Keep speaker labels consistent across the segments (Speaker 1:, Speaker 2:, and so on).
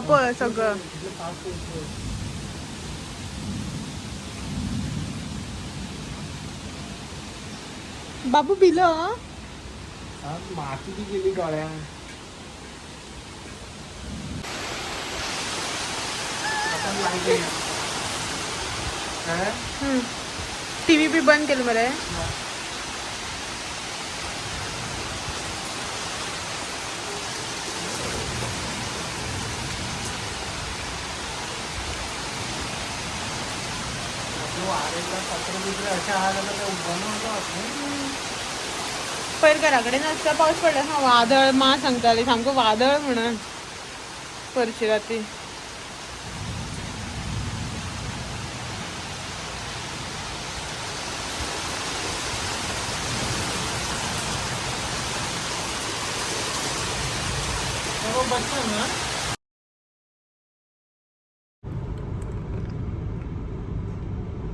Speaker 1: पळय सगळं. बाबू बिलो
Speaker 2: माती ती गेली डोळ्या.
Speaker 1: टीव्ही बी बंद केलं मरे. पयर घराकडे नाचता पाऊस पडला हा वादळ मा सांगताले सामको वादळ म्हणून परची राती.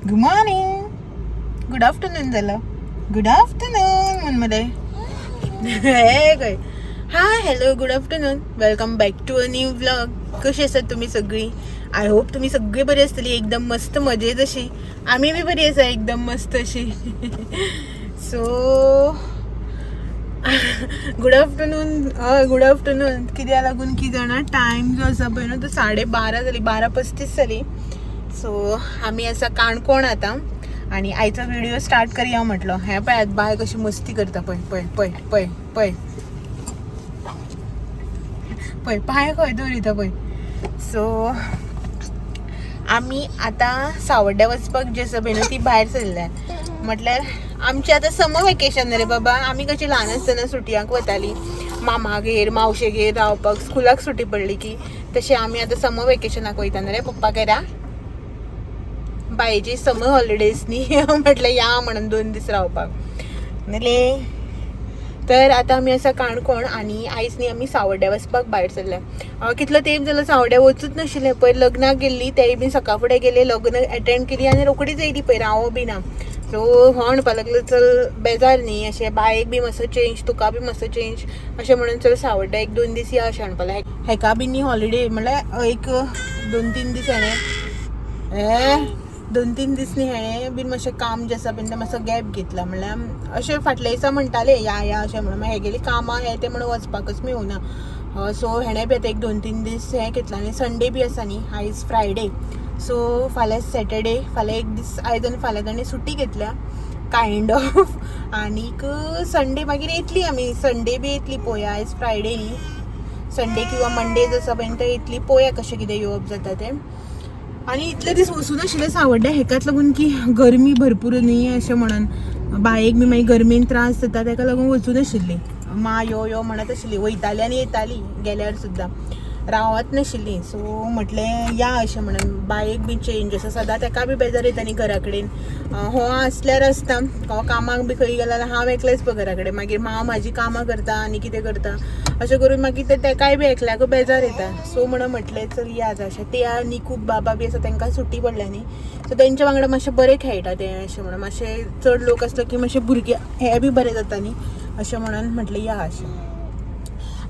Speaker 1: गुड मॉर्निंग, गुड आफ्टरनून झालं. गुड आफ्टरनून म्हण मध्ये. काय hi hello good afternoon, welcome back to a new vlog. कशी असतात तुम्ही सगळी? आय होप तुम्ही सगळी बरी असतली, एकदम मस्त मजेत अशी. आम्ही बी बरी असा एकदम मस्त अशी. So good afternoon. Good afternoon कित्या लागून की जाणा टायम जो आसा पळय न्हू तो 12:30 जाली, 12:35 जाली. सो आम्ही असा काणकोण आता आणि आयचा व्हिडिओ स्टार्ट करूया म्हटलं. हे पळय बाय कशी मस्ती करता पळय पळय पळय पळय पळय पळय पाय खंय दवरिता पळय. सो आम्ही आता सावड्ड्या वचपाक जे आसा पळय न्हू ती भायर सरल्या. म्हटल्यार आमची आता समर वेकेशन रे बाबा. आम्ही कशी ल्हान आसतना सुटयांक वताली मामागेर मावशेगेर रावपाक, स्कुलाक सुटी पडली की. तशें आमी आतां समर वेकेशनाक वयता रे पप्पा घरा. बायेची समर हॉलिडेज न्ही म्हटल्यार या म्हणून 2 दीस रावपाक नाले. तर आतां आमी आसा काणकोण आणि आयज न्ही आमी सावड्ड्या वचपाक भायर सरल्या. कितलो तेंप जालो सावड्ड्या वचूच नाशिल्लें. पयर लग्नाक गेल्ली तेय बी सकाळ फुडें गेले, लग्न अटेंड केली आनी रोकडीच येयली पळय, रावो बी ना. सो हो म्हणपाक लागलो चल बेजार न्ही अशें बायेक बी मातसो चेंज, तुका बी मातसो चेंज अशें म्हणून चल सावड्ड्या 1-2 दीस या अशें म्हणपाक लागलें. हेका बी न्ही हॉलिडे म्हळ्यार एक 2-3 दीस हेणें 2-3 दीस न्ही हेणें बीन मातशें काम जें आसा बीन तें मातसो गॅप घेतला. म्हळ्यार अशें फाटल्या दिसा म्हणटाले या अशें म्हणून मागीर हे गेली कामां हें तें म्हणून वचपाकच मेळूना. सो हेणें बी आतां 1-2-3 दीस हें घेतला आनी संडे बी आसा न्ही, आयज फ्रायडे. सो फाल्यां सॅटर्डे, फाल्यां 1 दीस आयज आनी फाल्यां ताणें सुटी घेतल्या कायंड ऑफ. आनीक संडे मागीर येतली आमी. संडे बी येतली पळोवया. आयज फ्रायडे न्ही, संडे किंवा मंडे आसा पळय तो येतली. पळोवया कशें कितें येवप जाता तें. आनी इतले दीस वचून आशिल्लें सावड्ड्या हेकाच लागून की गरमी भरपूर न्ही अशें म्हणून. बायेक बी मागीर गरमेन त्रास जाता ताका लागून वचून आशिल्ली. मा यो म्हणत आशिल्ली, वयताली आनी येताली गेल्यार सुद्दां, रावत नाशिल्ली. सो म्हटलें या अशें म्हणून बायेक बी चेंज आसा. सदां ताका बी बेजार येता न्ही घरा कडेन. हो आसल्यार आसता, हो कामाक बी खंय गेल्यार हांव एकलेंच पळय घरा कडेन. मागीर हांव म्हाजी कामां करता आनी कितें करता अशें करून मागीर ताकाय बी एकल्याक बेजार येता. सो म्हणून म्हटलें चल या अशें. ते आनी खूब बाबा बी आसा तांकां सुटी पडल्या न्ही, सो तेंच्या वांगडा मातशें बरें खेळटा तें अशें म्हणून. मातशें चड लोक आसले की मातशें भुरग्यां हें बी बरें जाता न्ही अशें म्हणून म्हटलें या अशें.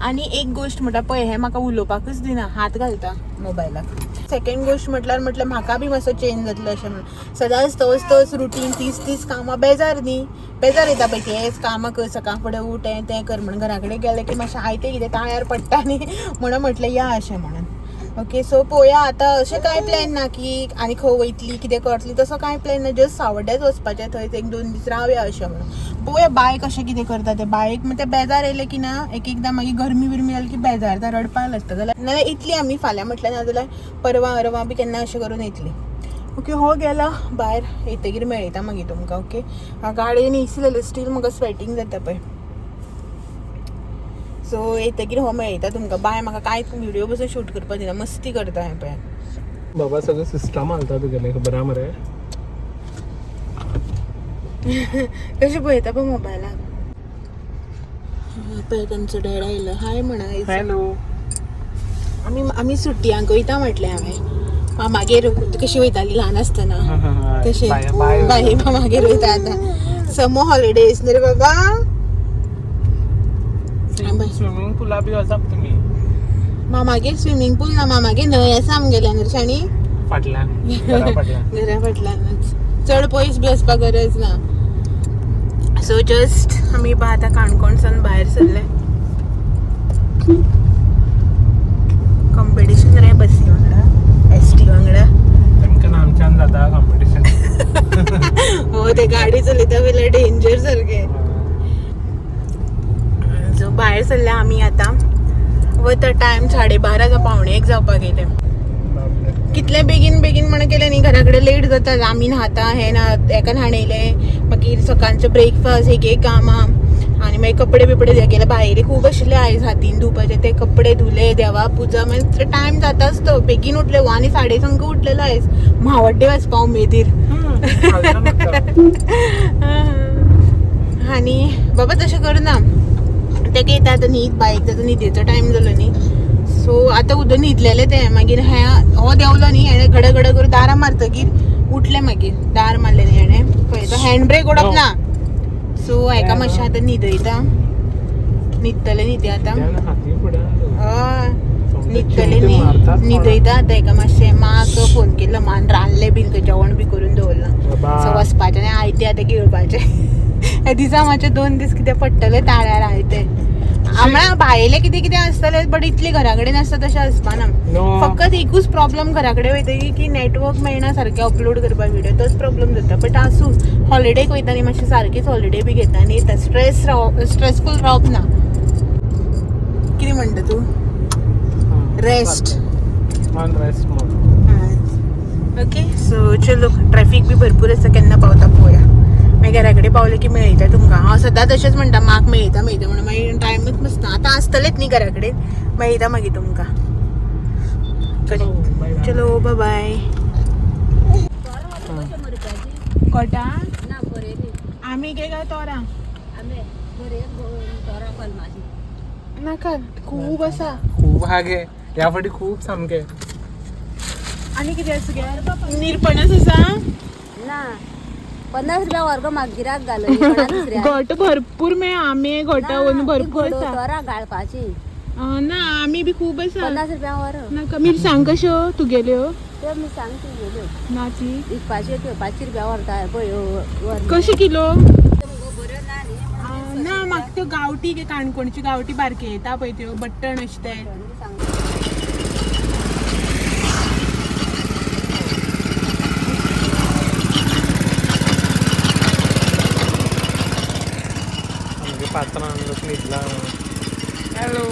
Speaker 1: आनी एक गोश्ट म्हणटा पळय हें म्हाका उलोवपाकूच दिना, हात घालता मोबायलाक. सेकंड गोश्ट म्हटल्यार म्हाका बी मातसो चेंज जातलो अशें म्हणून. सदांच तोच रुटीन 30 कामां बेजार न्ही, बेजार येता पळय तेच कामां कर, सकाळ फुडें उठ हें तें कर म्हणून. घरा कडेन गेलें की मातशें आयतें कितें ताळ्यार पडटा न्ही म्हणून म्हटलें या अशें म्हणून. ओके सो पळोवया आतां. अशें कांय प्लॅन ना की आनी खंय वयतली कितें करतली तसो कांय प्लॅन ना. जस्ट सावड्ड्याच वचपाचें, थंय 1-2 दीस रावया अशें म्हणून. पळोवया बाय कशें कितें करता तें. बायक तें बेजार येलें की ना एकदां मागीर गरमी बिरमी जाली की बेजारता, रडपाक लागता. जाल्यार इतली आमी फाल्यां म्हटल्यार ना जाल्यार परवां बी केन्ना अशें करून येतली. ओके हो गेला भायर, येतगीर मेळयता मागीर तुमकां. ओके गाडयेन एसी लायली, स्टील म्हाका स्वेटींग जाता पळय. सो येतगीर हो मेळयता तुमकां. बाय म्हाका कांयच व्हिडिओ बसून शूट करपाक दिना, मस्ती करता हें पळय.
Speaker 2: बाबा सगळं सिस्टम हालता तुगेलें खबर आहा मरे.
Speaker 1: कशें पळयता पळय मोबायलाक. पळय तांचो डॅड आयलो. हाय म्हणा.
Speaker 2: हॅलो.
Speaker 1: आमी सुटयांक वयता म्हटलें हांवें. मामागेर कशी वयताली ल्हान आसतना तशें बाये मामागेर वयता आतां. समर हॉलिडेज न्ही रे बाबा.
Speaker 2: स्विमिंग पुला बी वचप तुमी.
Speaker 1: मामागे स्विमिंग पूल ना मामागे न्हंय आसा आमगेल्या नरशाणी
Speaker 2: फाटल्यान घरा फाटल्यान
Speaker 1: घरा फाटल्यानच चड पयस बी वचपाक गरज ना. सो जस्ट आमी आतां काणकोणसान भायर सरले. कॉम्पिटिशन रे बसी वांगडा ST वांगडा.
Speaker 2: तेमकां आमच्यान जाता कॉम्पिटिशन.
Speaker 1: हो ते गाडी चलयता पयले डेंजर सारके. सो भायर सरले आमी आतां. वता टायम 12:30 पावणे 1 जावपाक येयले. कितले बेगीन बेगीन म्हणून केले न्ही घरा कडेन लेट जाता. आमी न्हाता हे ना हेका न्हाणयले मागीर सकाळचें ब्रेकफास्ट एक कामां आनी मागीर कपडे बिपडे गेले भायले खूब आशिल्ले आयज हातीन धुवपाचे ते कपडे धुले देवा पुजा मागीर टायम जाताच तो बेगीन उठले आनी 5:30 उठलेलो आयज म्हावड्डे वचपा उमेदीर. आनी बाबा तशें करना तेका येता आतां न्हीद बायक ताचो न्हिदेचो टायम जालो न्ही. सो आतां उदक न्हिदलेले ते मागीर हो देवलो न्ही हेणें घड घड करून दारां मारतकीर उठले मागीर दार मारले न्ही हेणें पळयता हँड ब्रेक ओडप ना. सो हेका मातशें आतां न्हिदयता न्हिदतले न्ही ते आतां हय न्हिदतले न्ही न्हिदयता आतां हेका मातशें माक फोन केल्लो मान रांदलें बीन खंय जेवण बी करून दवरलां. सो वचपाचें आनी आयतें आतां गिळपाचें. ह्या दिसा मातशें 2 दीस कितें पडटलें ताळ्यार आयतें. आमळा भायले कितें कितें आसतले बट इतली घरा कडेन आसता तशें आसपाना. फकत एकूच प्रॉब्लम घरा कडेन वयतकीर की नेटवर्क मेळना सारकें अपलोड करपाक व्हिडिओ तोच प्रॉब्लेम जाता. बट आसूं हॉलिडेक वयता न्ही मातशें सारकीच हॉलिडे बी घेता आनी येता स्ट्रेसफूल रावप ना. कितें म्हणटा तूं रेस्ट ओके. सो चलो ट्रॅफिक बी भरपूर आसा केन्ना पावता पळोवया. मागीर घरा कडेन पावलें की मेळयता तुमकां. हांव सदां तशेंच म्हणटा म्हाक मेळयता म्हणून मागीर टायमूच नासता. आतां आसतलेच न्ही घरा कडेन मेळयता मागीर तुमकां. चलो बाय बाय. कोटा आमी गे काय तोरां नाका खूब आसा
Speaker 2: खूब हागे ह्या फाटी खूब सामके.
Speaker 1: आनी कितें आसा गे निरपणस आसा
Speaker 3: ना 50 रुपया वर्ग म्हाका गिराक घाल.
Speaker 1: घोट भरपूर मेळ्ळा आमे घोटां भरपूर आसा.
Speaker 3: तोरां घालपाची
Speaker 1: ना आमी बी खूब आसा
Speaker 3: 50 रुपया वर.
Speaker 1: नाका मिरसांग कश्यो तुगेल्यो
Speaker 3: त्यो मी सांगते गेल्यो
Speaker 1: ना ती
Speaker 3: विकपाच्यो त्यो 5 रुपया व्हरता पळय वर.
Speaker 1: कशी किलो
Speaker 3: बऱ्यो ना न्ही
Speaker 1: ना म्हाका त्यो गांवठी काणकोणची गांवठी बारके येता पळय त्यो बट्टण अशे ते.
Speaker 2: पात्रां लोक न्हिदला.
Speaker 1: Hello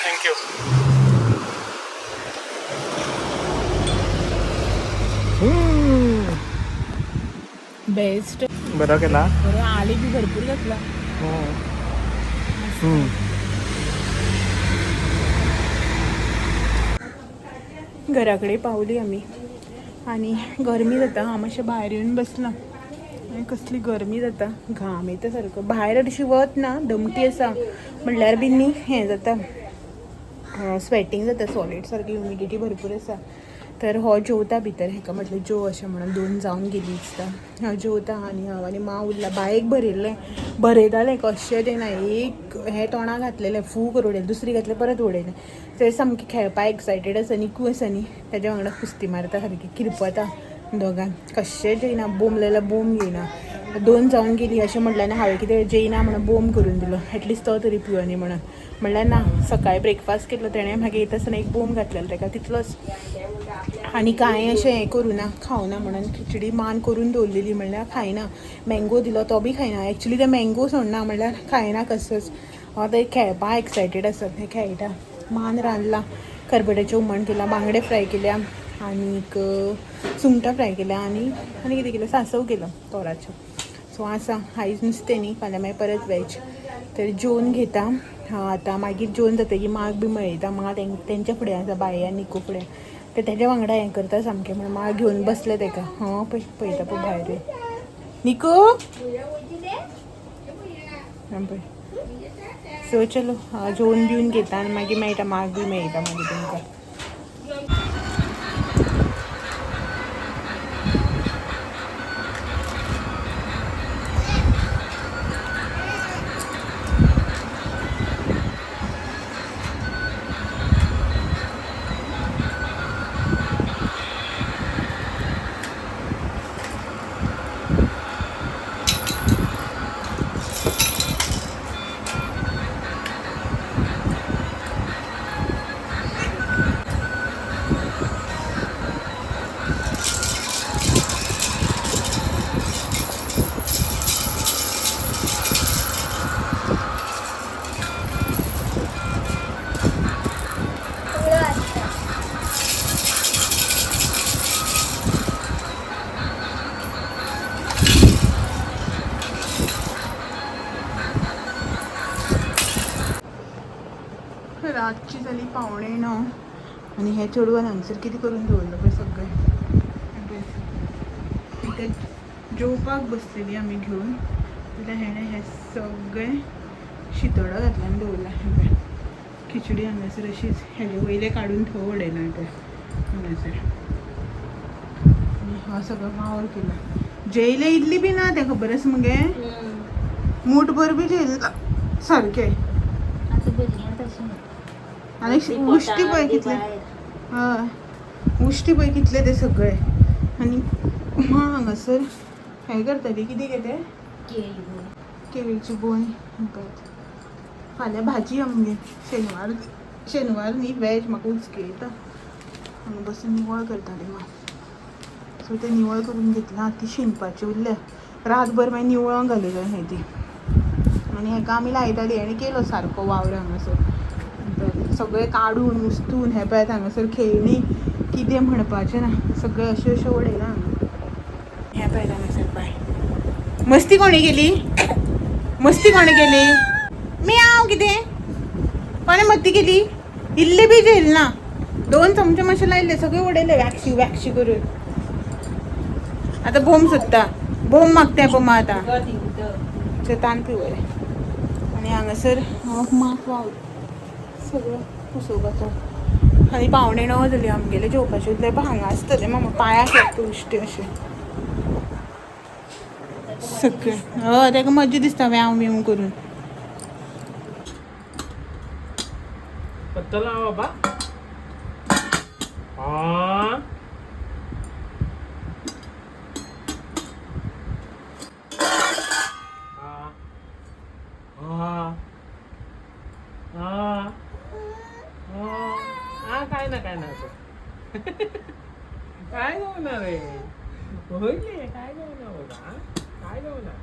Speaker 2: thank you.
Speaker 1: बेस्ट
Speaker 2: बरो केला.
Speaker 1: बरो आली बी भरपूर घातला. घरा कडेन पावली आमी आनी गरमी जाता. हांव मातशें भायर येवन बसलां आनी कसली गरमी जाता घाम येता सारको. भायर हरशी वत ना दमटी आसा म्हणल्यार बी न्ही हें जाता स्वेटींग जाता सॉलीड सारकी ह्युमिडिटी भरपूर आसा. तर हो जेवता भितर हेका म्हटलें जेव अशें म्हणून 2 जावन गेली दिसता. हांव जेवता हांव आनी माव उरला. बायक भरयल्लें भरयतालें कशें तें ना एक हें तोंडाक घातलेलें फू करून उडयलें दुसरी घातलें परत उडयलें. ते सामकें खेळपा एक्सायटेड आसा निकू आसा न्ही तेज्या वांगडा कुस्ती मारता सारकी किरपता दोगांक कशेंच येयना बोम लायल्यार बोम येयना. 2 जावन गेली अशें म्हटल्यार हांवें कितें जेयना म्हणून बोम करून दिलो एटलिस्ट तो तरी पिवनी म्हणून म्हणल्यार ना सकाळी ब्रेकफास्ट केलो तेणें मागीर येता आसतना एक बोम घातलेलो ताका तितलोच आनी कांय अशें हें करूं ना खावना म्हणून खिचडी मान करून दवरलेली म्हणल्यार खायना मँगो दिलो तो बी खायना एक्चुली ते मँगो सोडना म्हणल्यार खायना कसोच ते खेळपा एक्सायटेड आसत हे खेळटा मान रांदला करबट्याचें हुमण केलां बांगडे फ्राय केल्या आनीक सुंगटां फ्राय केल्या आनी कितें केलें सांसव केलो तोराचो सो आसा आयज नुस्तें न्ही फाल्यां मागीर परत वॅज तर जेवन घेता आतां मागीर जेवन जातकीर माग बी मेळयता माग तेंच्या फुडें आसा बाये आनी निको फुडें ते तेज्या वांगडा हें करता सामकें म्हणून माग घेवन बसलें ताका पळयता पळय भायर निको पळय सो चलो जेवन बिवन घेता आनी मागीर मेळटा माग बी मेळयता मागीर तुमकां रातची जाली 9:15 आनी हे चेडवान हांगसर कितें करून दवरलो पळय सगळें इथे जेवपाक बसलेली आमी घेवन जाल्यार हेणें हें सगळें शितोडो घातला आनी दवरला पळय खिचडी हांगासर अशीच हेजे वयले काडून थंय उडयला पळय हांगासर आनी हो सगळो वावर केला जेयले इतली बी ना तें खबर आसा मगे मूठभर बी जेयला सारकें आनी उश्टी पळय कितले हय उश्टी पळय कितले ते सगळे आनी हांगासर हें करतली कितें गे तें केळीची बोंय फाल्यां भाजी आमगे शेनवार न्ही वॅज म्हाका उचके येता हांगा बसून निवळ करताले हांव सो तें निवळ करून घेतलां ती शिनपाची उरल्या रातभर मागीर निवळोंक घालूं जाय हें ती आनी हेका आमी लायताली हेणें केलो सारको वावर हांगासर सगळें काडून उस्तून हे पळय हांगासर खेळणी कितें म्हणपाचें ना सगळें अशें अशें उडयलां हांगा हें पळय हांगासर पळय मस्ती कोणी केली मी हांव कितें कोणें मस्ती केली इल्ली बी जेल ना 2 चमचे मातशे लायले सगळे उडयले वॅक्शी करून आतां बोम सोदता बोम मागता बोमा आतां तान पिवले आनी हांगासर माक वावर सगळं पुसोवपाचो आनी 9:15 जाली आमगेले जेवपाचे उरले हांगा आसतलें मामा पांयाक येता उश्टे अशें सगळें हय ताका मज्जा दिसता व्याव बिव करून
Speaker 2: पत्तला बाबा हा काय ना काय होणार रे होईल काय होणार बाबा काय होणार